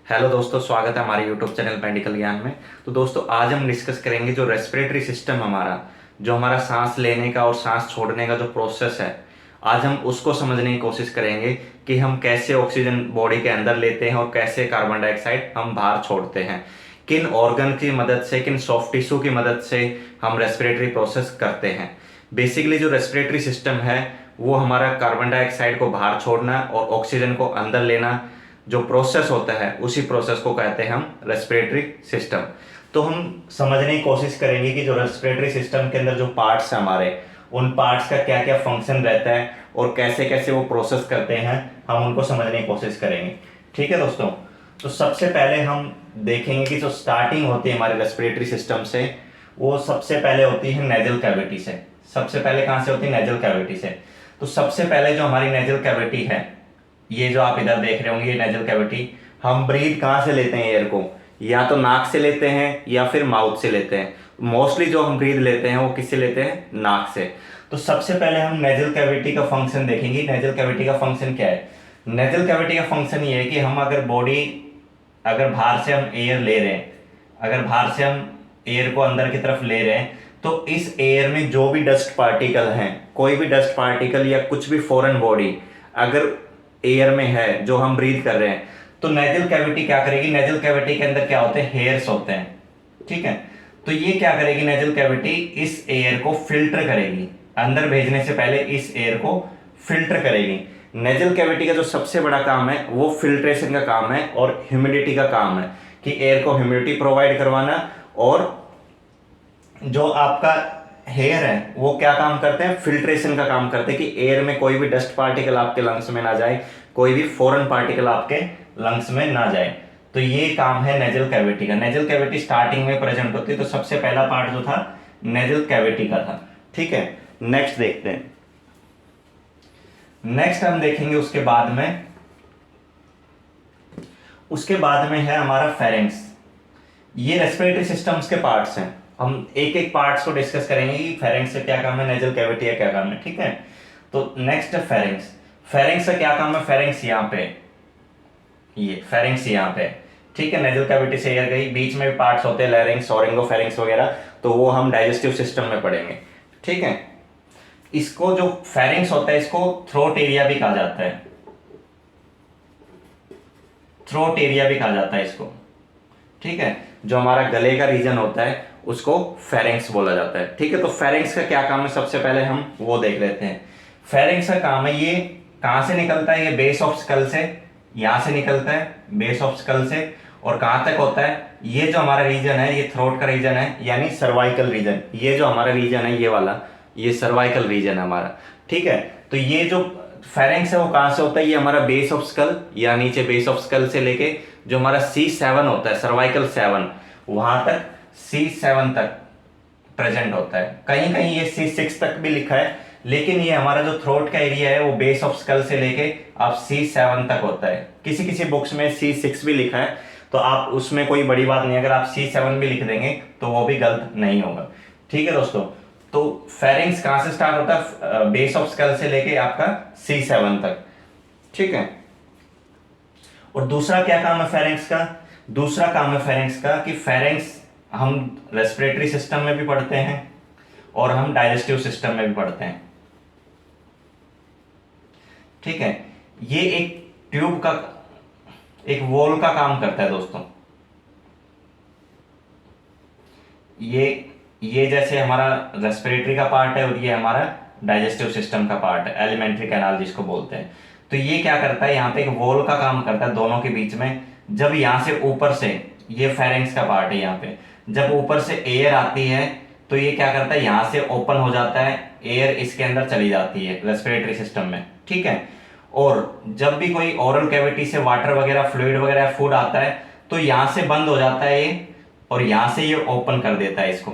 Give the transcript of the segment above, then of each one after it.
Hello दोस्तों, स्वागत है हमारे यूट्यूब चैनल मेडिकल ज्ञान में। तो दोस्तों, आज हम डिस्कस करेंगे जो रेस्पिरेटरी सिस्टम हमारा, जो हमारा सांस लेने का और सांस छोड़ने का जो प्रोसेस है, आज हम उसको समझने की कोशिश करेंगे कि हम कैसे ऑक्सीजन बॉडी के अंदर लेते हैं और कैसे कार्बन डाइऑक्साइड हम बाहर छोड़ते हैं, किन ऑर्गन की मदद से, किन सॉफ्ट टिश्यू की मदद से हम रेस्पिरेटरी प्रोसेस करते हैं। बेसिकली जो रेस्पिरेटरी सिस्टम है वो हमारा कार्बन डाइऑक्साइड को बाहर छोड़ना और ऑक्सीजन को अंदर लेना जो प्रोसेस होता है, उसी प्रोसेस को कहते हैं हम रेस्पिरेटरी सिस्टम। तो हम समझने की कोशिश करेंगे कि जो रेस्पिरेटरी सिस्टम के अंदर जो पार्ट्स हैं हमारे, उन पार्ट्स का क्या क्या फंक्शन रहता है और कैसे कैसे वो प्रोसेस करते हैं, हम उनको समझने की कोशिश करेंगे। ठीक है दोस्तों, तो सबसे पहले हम देखेंगे कि जो स्टार्टिंग होती है हमारे रेस्पिरेटरी सिस्टम से, वो सबसे पहले होती है नेजल कैविटी से। सबसे पहले कहाँ से होती है? नेजल कैविटी से। तो सबसे पहले जो हमारी नेजल कैविटी है, ये जो आप इधर देख रहे होंगे, ये नेजल कैविटी, हम ब्रीथ कहाँ से लेते हैं? एयर को या तो नाक से लेते हैं या फिर माउथ से लेते हैं। मोस्टली जो हम ब्रीथ लेते हैं वो किससे लेते हैं? नाक से। तो सबसे पहले हम नेजल कैविटी का फंक्शन देखेंगे। नेजल कैविटी का फंक्शन क्या है? नेजल कैविटी का फंक्शन ये है कि हम अगर बाहर से हम एयर ले रहे हैं, अगर बाहर से हम एयर को अंदर की तरफ ले रहे हैं, तो इस एयर में जो भी डस्ट पार्टिकल हैं, कोई भी डस्ट पार्टिकल या कुछ भी फॉरेन बॉडी अगर एयर में है जो हम ब्रीथ कर रहे हैं, तो नेजल कैविटी क्या करेगी? नेजल कैविटी के अंदर क्या होते हैं? हेयर्स होते हैं। ठीक है, तो ये क्या करेगी? नेजल कैविटी इस एयर को फिल्टर करेगी, अंदर भेजने से पहले इस एयर को फिल्टर करेगी। नेजल कैविटी का जो सबसे बड़ा काम है वो फिल्ट्रेशन का काम है और ह्यूमिडिटी का काम है, कि एयर को ह्यूमिडिटी प्रोवाइड करवाना। और जो आपका हेयर है वो क्या काम करते हैं? फिल्ट्रेशन का काम करते हैं, कि एयर में कोई भी डस्ट पार्टिकल आपके लंग्स में ना जाए, कोई भी फॉरेन पार्टिकल आपके लंग्स में ना जाए। तो ये काम है नेजल कैविटी का। नेजल कैविटी स्टार्टिंग में प्रेजेंट होती है, तो सबसे पहला पार्ट जो था नेजल कैविटी का था। ठीक है, नेक्स्ट देखते हैं। नेक्स्ट हम देखेंगे उसके बाद में है हमारा फेरिंग्स। ये रेस्पिरेटरी सिस्टम्स के पार्ट्स हैं। हम एक एक पार्ट्स को डिस्कस करेंगे कि फेरिंग्स का क्या काम है, नेजल कैविटी का क्या काम है। ठीक है, तो नेक्स्ट है फेरिंग्स। फेरिंग्स का क्या काम है? फेरिंग्स यहाँ पे, ये फेरिंग्स यहाँ पे। ठीक है, नेजल कैविटी से एयर गई, बीच में भी पार्ट्स होते हैं, लैरिंग्स, ओरिंगोफेरिंग्स वगैरह, तो वो हम डाइजेस्टिव सिस्टम में पढ़ेंगे। ठीक है, इसको जो फेरिंग्स होता है इसको थ्रोट एरिया भी कहा जाता है। थ्रोट एरिया भी कहा जाता है इसको। ठीक है, जो हमारा गले का रीजन होता है उसको फेरिंग्स बोला जाता है। ठीक है, तो फेरिंग्स का क्या काम है सबसे पहले हम वो देख लेते हैं। फेरिंग्स का काम है, ये कहां से निकलता है? ये बेस ऑफ स्कल से, यहां से निकलता है बेस ऑफ स्कल से, और कहां तक होता है? ये जो हमारा रीजन है, ये थ्रोट का रीजन है, यानी सर्वाइकल रीजन। ये जो हमारा रीजन है, ये वाला, ये सर्वाइकल रीजन है हमारा। ठीक है, तो ये जो फेरिंग्स है वो कहां से होता है? ये हमारा बेस ऑफ स्कल, या नीचे बेस ऑफ स्कल से लेके जो हमारा C7 होता है, सर्वाइकल 7, वहां तक C7 तक प्रेजेंट होता है। कहीं कहीं ये C6 तक भी लिखा है, लेकिन ये हमारा जो थ्रोट का एरिया है वो बेस ऑफ स्कल से लेके आप C7 तक होता है। किसी किसी बुक्स में C6 भी लिखा है, तो आप उसमें कोई बड़ी बात नहीं, अगर आप C7 भी लिख देंगे तो वो भी गलत नहीं होगा। ठीक है दोस्तों, तो फेरिंग्स कहां से स्टार्ट होता है? बेस ऑफ स्कल से लेके आपका C7 तक। ठीक है, और दूसरा क्या काम है फेरिंग्स का? दूसरा काम है फेरिंग्स का कि फेरिंग्स हम रेस्पिरेटरी सिस्टम में भी पढ़ते हैं और हम डाइजेस्टिव सिस्टम में भी पढ़ते हैं। ठीक है, ये एक ट्यूब का, एक वॉल का काम करता है दोस्तों। ये जैसे हमारा रेस्पिरेटरी का पार्ट है और ये हमारा डाइजेस्टिव सिस्टम का पार्ट है, एलिमेंट्री कैनाल जिसको बोलते हैं। तो ये क्या करता है? यहाँ पे एक वॉल का काम करता है दोनों के बीच में। जब यहाँ से ऊपर से, ये फेरिंग्स का पार्ट है, यहाँ पे जब ऊपर से एयर आती है तो ये क्या करता है? यहाँ से ओपन हो जाता है, एयर इसके अंदर चली जाती है रेस्पिरेटरी सिस्टम में। ठीक है, और जब भी कोई ओरल कैविटी से वाटर वगैरह, फ्लूइड वगैरह, फूड आता है तो यहाँ से बंद हो जाता है ये, और यहाँ से ये ओपन कर देता है इसको।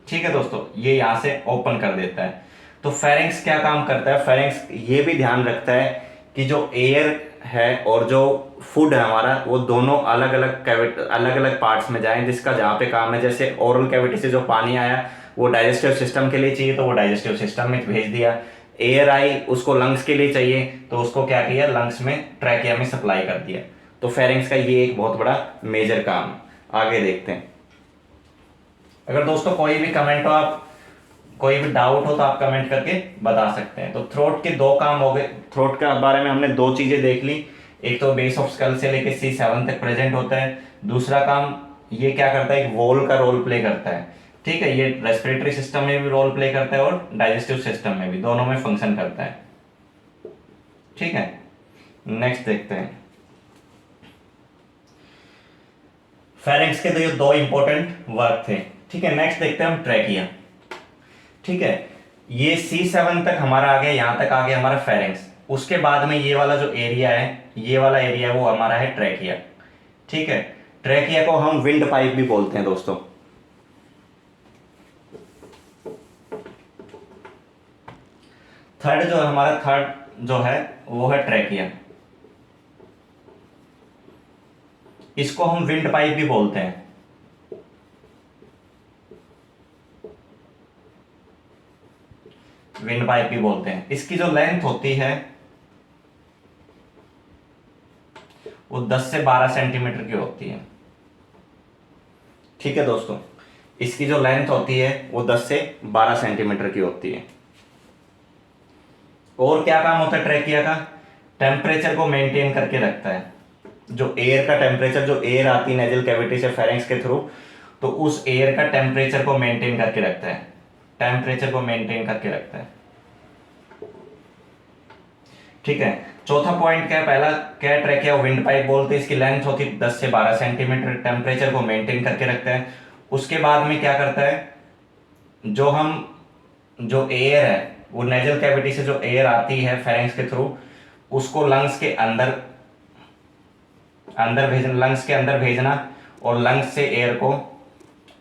ठीक है दोस्तों, ये यहाँ से ओपन कर देता है। तो फेरिंग्स क्या काम करता है? फेरिंग्स ये भी ध्यान रखता है कि जो एयर है और जो फूड है हमारा, वो दोनों अलग अलग पार्ट्स में जाएं, जिसका जहाँ पे काम है। जैसे ओरल कैविटी से जो पानी आया वो डाइजेस्टिव सिस्टम के लिए चाहिए, तो वो डाइजेस्टिव सिस्टम में भेज दिया। एयर आई उसको लंग्स के लिए चाहिए, तो उसको क्या किया? लंग्स में, ट्रैकिया में सप्लाई कर दिया। तो फेरिंग्स का ये एक बहुत बड़ा मेजर काम। आगे देखते हैं। अगर दोस्तों कोई भी कमेंट हो, आप कोई भी डाउट हो तो आप कमेंट करके बता सकते हैं। तो थ्रोट के दो काम हो गए। थ्रोट के बारे में हमने दो चीजें देख ली। एक तो बेस ऑफ स्कल से लेके C7 तक प्रेजेंट होता है। दूसरा काम ये क्या करता है, एक वॉल का रोल प्ले करता है। ठीक है, ये रेस्पिरेटरी सिस्टम में भी रोल प्ले करता है और डाइजेस्टिव सिस्टम में भी, दोनों में फंक्शन करता है। ठीक है, नेक्स्ट देखते हैं। फेरिंग्स के तो ये दो इंपॉर्टेंट वर्क थे। ठीक है, नेक्स्ट देखते हैं हम ट्रैकिया। ठीक है, ये C7 तक हमारा आ गया, यहां तक आ गया हमारा फेरिंग्स। उसके बाद में ये वाला जो एरिया है, ये वाला एरिया वो हमारा है ट्रैकिया। ठीक है, ट्रैकिया को हम विंड पाइप भी बोलते हैं दोस्तों। थर्ड जो हमारा थर्ड जो है वो है ट्रैकिया। इसको हम विंड पाइप भी बोलते हैं। विंड पाइप भी बोलते हैं। इसकी जो लेंथ होती है वो 10 से 12 सेंटीमीटर की होती है। ठीक है दोस्तों, इसकी जो लेंथ होती है वो 10 से 12 सेंटीमीटर की होती है। और क्या काम होता है ट्रैकिया का, टेम्परेचर को मेंटेन करके रखता है। जो एयर का टेम्परेचर, जो एयर आती है नेजल कैविटी से फेरिंग्स के थ्रू, तो उस एयर का टेम्परेचर को मेंटेन करके रखता है। टेम्परेचर को मेंटेन करके रखता है। ठीक है, चौथा पॉइंट क्या है, पहला क्या है, ट्रैकिया विंड पाइप बोलते हैं। इसकी लेंथ होती है 10 से 12 सेंटीमीटर, टेम्परेचर को मेंटेन करके रखता है। उसके बाद में क्या करता है, जो एयर है वो नेजल कैविटी से जो एयर आती है फेरिंग्स के थ्रू, उसको लंग्स के अंदर भेजना, लंग्स के अंदर भेजना और लंग्स से एयर को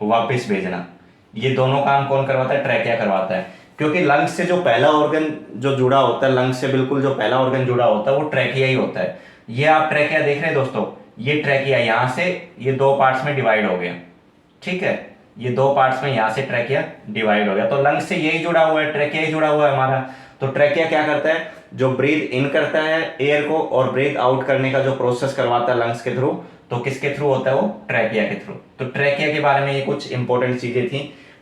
वापस भेजना। ये दोनों काम कौन करवाता है, ट्रैकिया करवाता है। क्योंकि लंग्स से जो पहला ऑर्गन जो जुड़ा होता है, लंग्स से बिल्कुल जो पहला ऑर्गन जुड़ा होता है वो ट्रैकिया ही होता है। ये आप ट्रैकिया देख रहे हैं दोस्तों, ये ट्रैकिया यहां से ये दो पार्ट्स में डिवाइड हो गया। ठीक है, ये दो पार्ट्स में यहां से ट्रैकिया डिवाइड हो गया। तो लंग्स से यही जुड़ा हुआ है, ट्रैकिया ही जुड़ा हुआ है हमारा। तो ट्रैकिया क्या करता है, जो ब्रीथ इन करता है एयर को और ब्रीथ आउट करने का जो प्रोसेस करवाता है लंग्स के थ्रू, तो किसके थ्रू होता है, वो ट्रैकिया के थ्रू। तो ट्रैकिया के बारे में ये कुछ इंपॉर्टेंट चीजें थी।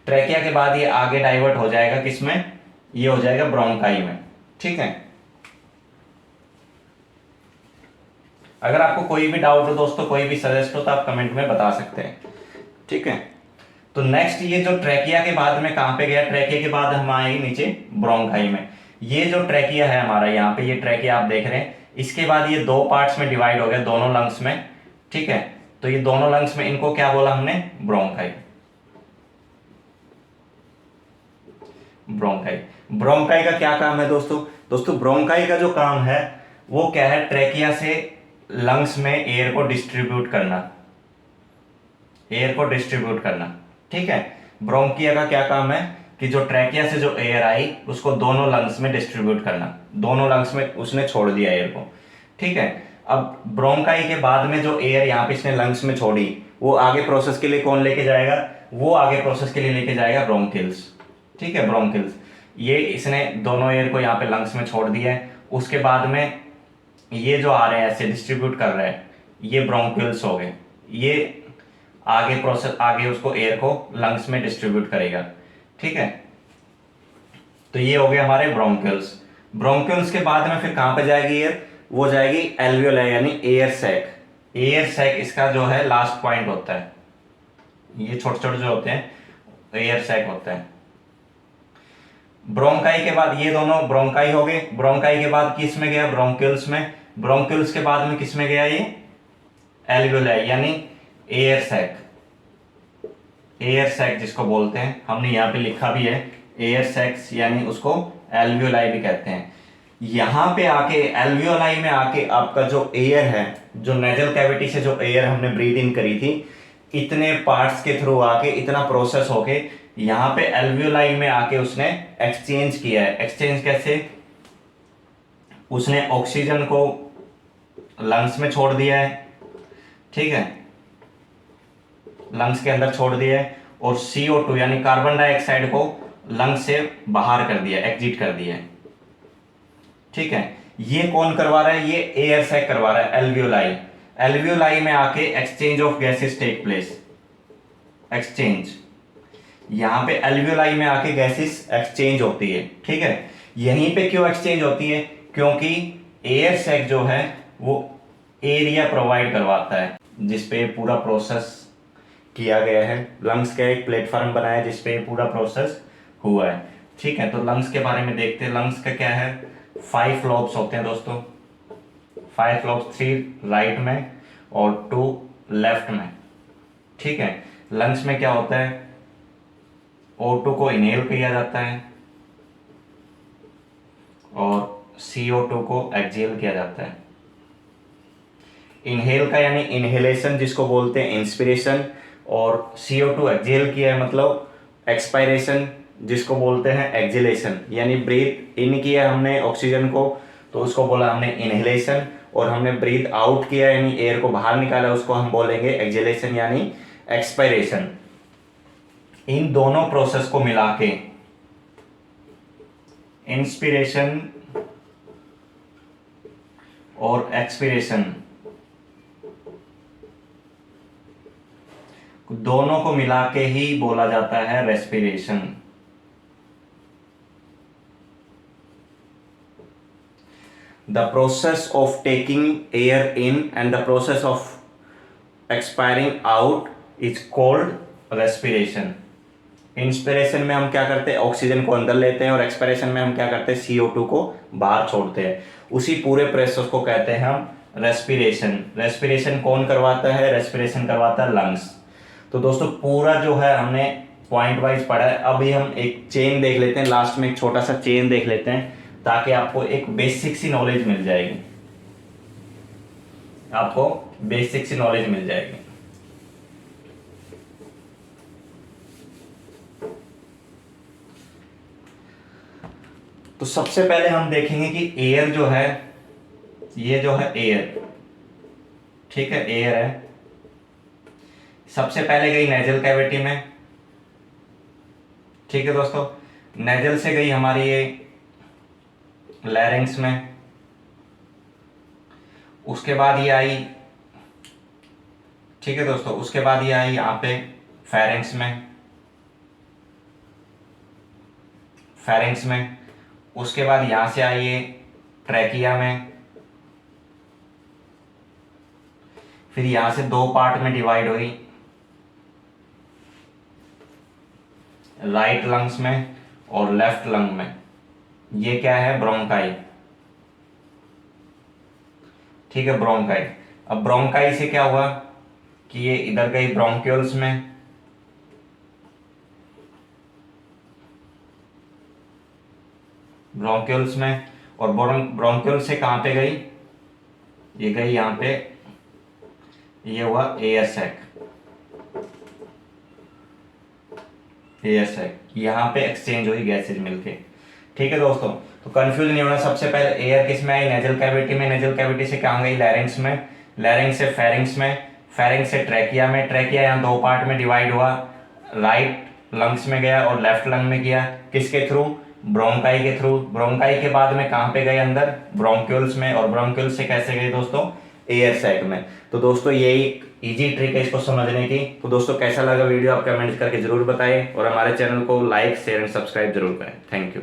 ट्रैकिया के बाद ये आगे डाइवर्ट हो जाएगा किसमें, ये हो जाएगा ब्रोंकाई में। ठीक है, अगर आपको कोई भी डाउट हो दोस्तों, कोई भी सजेस्ट हो तो आप कमेंट में बता सकते हैं। ठीक है, तो नेक्स्ट ये जो ट्रैकिया के बाद में कहां पे गया, ट्रैकिया के बाद हम आए नीचे ब्रोंकाई में। ये जो ट्रैकिया है हमारा, यहाँ पे ये ट्रैकिया आप देख रहे हैं, इसके बाद ये दो पार्ट्स में डिवाइड हो गया, दोनों लंग्स में। ठीक है, तो ये दोनों लंग्स में इनको क्या बोला हमने, ब्रोंकाई। ब्रोंकाई, ब्रोंकाई का क्या काम है दोस्तों ब्रोंकाई का जो काम है वो क्या है, ट्रैकिया से लंग्स में एयर को डिस्ट्रीब्यूट करना, एयर को डिस्ट्रीब्यूट करना। ठीक है, ब्रोंकिया का क्या काम है कि जो ट्रैकिया से जो एयर आई उसको दोनों लंग्स में डिस्ट्रीब्यूट करना, दोनों लंग्स में उसने छोड़ दिया एयर को। ठीक है, अब ब्रोंकाई के बाद में जो एयर यहाँ पे इसने लंग्स में छोड़ी, वो आगे प्रोसेस के लिए कौन लेके जाएगा, वो आगे प्रोसेस के लिए लेके जाएगा ब्रोंकिल्स। ठीक है, ब्रोंकिल्स, ये इसने दोनों एयर को यहाँ पे लंग्स में छोड़ दिया है। उसके बाद में ये जो आ रहे हैं ऐसे डिस्ट्रीब्यूट कर रहे हैं, ये ब्रोंकिल्स हो गए। ये आगे प्रोसेस, आगे उसको एयर को लंग्स में डिस्ट्रीब्यूट करेगा। ठीक है, तो ये हो गए हमारे ब्रोंकिल्स। ब्रोंकिल्स के बाद में फिर कहां पे जाएगी एयर, वो जाएगी एल्वियोलाई यानी एयर सैक। एयर सैक इसका जो है लास्ट पॉइंट होता है। ये छोटे छोटे जो होते हैं एयर सैक होता है। ब्रोंकाई के बाद ये दोनों ब्रोंकाई हो गए। ब्रोंकाई के बाद किस में गया, ब्रोंकिल्स में। ब्रोंकिल्स के बाद में किस में गया, ये एल्वियोलाई यानी एयर सैक। एयर सैक जिसको बोलते हैं, हमने यहाँ पे लिखा भी है एयर सैक्स, यानी उसको एल्वियोलाई भी कहते हैं। यहां पे आके एल्वियोलाई में आके आपका जो एयर है, जो नेजल कैविटी से जो एयर हमने ब्रीथ इन करी थी, इतने पार्ट्स के थ्रू आके इतना प्रोसेस होके यहां पे एल्वियोलाई में आके उसने एक्सचेंज किया है। एक्सचेंज कैसे, उसने ऑक्सीजन को लंग्स में छोड़ दिया है। ठीक है, लंग्स के अंदर छोड़ दिया है, और CO2 यानी कार्बन डाइऑक्साइड को लंग्स से बाहर कर दिया, एग्जिट कर दिया है। ठीक है, ये कौन करवा रहा है, ये एयर सैक करवा रहा है, एल्वियोलाई। एल्वियोलाई में आके exchange of gases take place, exchange, यहां पे एल्वियोलाई में आके गैसेस एक्सचेंज होती है, ठीक है। यहीं पे क्यों एक्सचेंज होती है, क्योंकि एयर सैक जो है वो एरिया प्रोवाइड करवाता है जिसपे पूरा प्रोसेस किया गया है। लंग्स का एक प्लेटफॉर्म बना है जिसपे ये पूरा प्रोसेस हुआ है, ठीक है। तो लंग्स के बारे में देखते हैं। लंग्स का क्या है, 5 लॉब्स होते हैं दोस्तों, 5 लॉब्स, 3 राइट में और 2 लेफ्ट में, ठीक है। लंग्स में क्या होता है, O2 को इनहेल किया जाता है और CO2 को एक्सहेल किया जाता है। इनहेल का यानी इनहेलेशन जिसको बोलते हैं इंस्पिरेशन, और CO2 एक्सहेल किया है मतलब एक्सपायरेशन जिसको बोलते हैं एक्सहेलेशन। यानी ब्रीथ इन किया हमने ऑक्सीजन को तो उसको बोला हमने इनहेलेशन, और हमने ब्रीथ आउट किया यानी एयर को बाहर निकाला उसको हम बोलेंगे एक्सहेलेशन यानी एक्सपायरेशन। इन दोनों प्रोसेस को मिला के इंस्पिरेशन और एक्सपिरेशन दोनों को मिला के ही बोला जाता है respiration. The process of taking air in and the process of expiring out is called respiration. Inspiration में हम क्या करते हैं, ऑक्सीजन को अंदर लेते हैं, और एक्सपायरेशन में हम क्या करते हैं, CO2 को बाहर छोड़ते हैं। उसी पूरे प्रोसेस को कहते हैं हम रेस्पिरेशन। रेस्पिरेशन कौन करवाता है, रेस्पिरेशन करवाता है लंग्स। तो दोस्तों पूरा जो है हमने पॉइंट वाइज पढ़ा है। अभी हम एक चेन देख लेते हैं, लास्ट में एक छोटा सा चेन देख लेते हैं ताकि आपको एक बेसिक सी नॉलेज मिल जाएगी, आपको बेसिक सी नॉलेज मिल जाएगी। तो सबसे पहले हम देखेंगे कि एयर जो है, ये जो है एयर, ठीक है, एयर है। सबसे पहले गई नेजल कैविटी में, ठीक है दोस्तों। नेजल से गई हमारी ये लैरिंग्स में, उसके बाद ये आई, ठीक है दोस्तों, उसके बाद ये आई यहाँ पे फेरेंक्स में, फेरेंक्स में। उसके बाद यहां से आई ये ट्रैकिया में, फिर यहां से 2 पार्ट में डिवाइड हुई, राइट लंग्स में और लेफ्ट लंग में। ये क्या है, ब्रोंकाई, ठीक है, ब्रोंकाई। अब ब्रोंकाई से क्या हुआ कि ये इधर गई ब्रोंक्यूल्स में, ब्रोंक्यूल्स में, और ब्रोंक्यूल से कहां पे गई, ये गई यहां पे, ये हुआ एयर सैक, एयर सैक, यहाँ पे एक्सचेंज हुई गैसेज मिलके, ठीक है दोस्तों। तो कंफ्यूज नहीं होना। सबसे पहले एयर किस में आई, नेजल कैविटी में, नेजल कैविटी से कहाँ गई, लैरिंग्स में, लैरिंग्स से फेरिंग्स में, फेरिंग्स से ट्रैकिया में, ट्रैकिया यहाँ 2 पार्ट में डिवाइड हुआ, राइट लंग्स में गया और लेफ्ट लंग में गया, किसके थ्रू, ब्रोंकाई के थ्रू। ब्रोंकाई के बाद में कहाँ पे गए, अंदर ब्रोंक्यूल्स में, और ब्रोंक्यूल्स से कैसे गए दोस्तों, एयर सैक में। तो दोस्तों यही इजी ट्रिक है इसको समझने की। तो दोस्तों कैसा लगा वीडियो आप कमेंट करके जरूर बताएं, और हमारे चैनल को लाइक शेयर एंड सब्सक्राइब जरूर करें। Thank you.